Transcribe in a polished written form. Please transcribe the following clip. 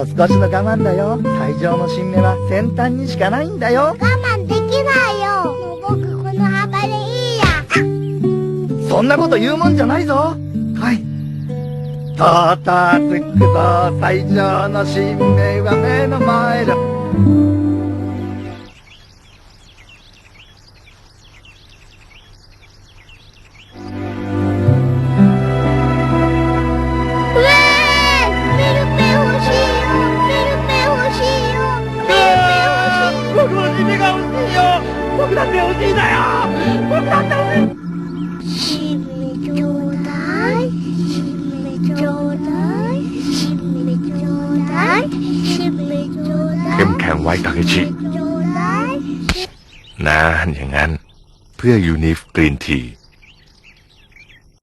もう少しの我慢だよ。最上の新芽は先端にしかないんだよ。我慢できないよ。もう僕この幅でいいや。そんなこと言うもんじゃないぞ。はい。とうとうつくぞ。最上の新芽は目の前だ。僕の新芽が欲しいよ。僕だって欲しいんだよ。僕だって欲しい。新芽ちょうだい。新芽ちょうだい。新芽ちょうだい。新芽ちょうだい。เข้มแข็งไว้ทาเคชิ ちょうだい。นะอย่างนั้นเพื่อยูนิฟกรีนที